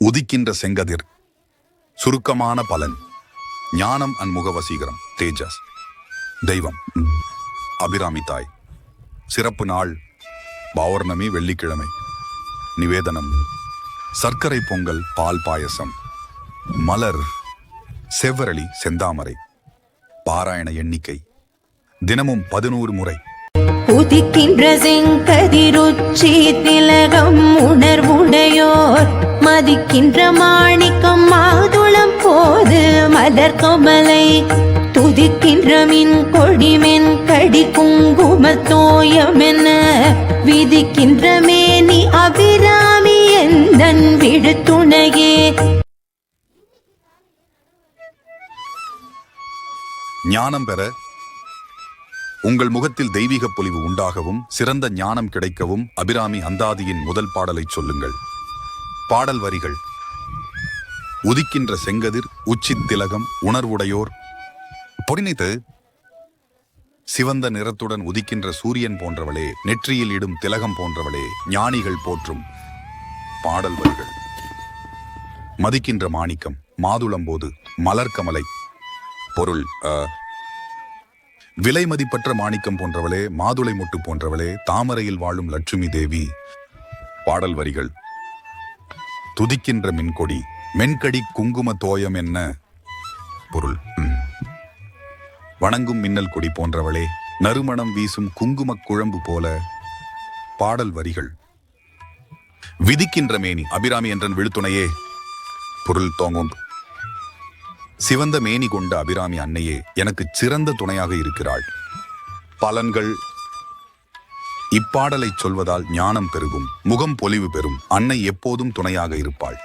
உதிக்கின்ற செங்கதிர், சுருக்கமான பலன், ஞானம் அன்முக வசீகரம், தேஜஸ். தெய்வம் அபிராமி தாய். சிறப்பு நாள் பௌர்ணமி வெள்ளிக்கிழமை. நிவேதனம் சர்க்கரை பொங்கல், பால் பாயசம், மலர், செவ்வரளி, செந்தாமரை. பாராயண எண்ணிக்கை தினமும் 11 முறை. உதிக்கின்ற செங்கதிருச்சி திலகம் உணர்வுடையோர் மதிக்கின்ற மாணிக்கம் மாதுளம் போது மலர் கொமலை துதிக்கின்ற மின் கொடிமென் கடி குங்கும தோயமென விதிக்கின்ற மேனி அபிராமி எந்தன் விழுத்துணையே. ஞானம் பெற உங்கள் முகத்தில் தெய்வீக பொலிவு உண்டாகவும் சிறந்த ஞானம் கிடைக்கவும் அபிராமி அந்தாதியின் முதல் பாடலை சொல்லுங்கள். பாடல் வரிகள்: உதிக்கின்ற செங்கதிர் உச்சி திலகம் உணர்வுடையோர். பொடினைத்து சிவந்த நிறத்துடன் உதிக்கின்ற சூரியன் போன்றவளே, நெற்றியில் இடும் திலகம் போன்றவளே, ஞானிகள் போற்றும். பாடல் வரிகள்: மதிக்கின்ற மாணிக்கம் மாதுளம்போது மலர்கமலை. பொருள்: விலை மதிப்பற்ற மாணிக்கம் போன்றவளே, மாதுளை மொட்டு போன்றவளே, தாமரையில் வாழும் லட்சுமி தேவி. பாடல் வரிகள்: துதிக்கின்ற மின்கொடி மென்கடி குங்கும தோயம் என்ன. பொருள்: வணங்கும் மின்னல் கொடி போன்றவளே, நறுமணம் வீசும் குங்கும குழம்பு போல. பாடல் வரிகள்: விதிக்கின்ற மேனி அபிராமி என்றன் விழுத்துணையே. பொருள்: தோங்கும் சிவந்த மேனி கொண்ட அபிராமி அன்னையே எனக்கு சிறந்த துணையாக இருக்கிறாள். பலன்கள்: இப்பாடலை சொல்வதால் ஞானம் பெருகும், முகம் பொலிவு பெறும், அன்னை எப்போதும் துணையாக இருப்பாள்.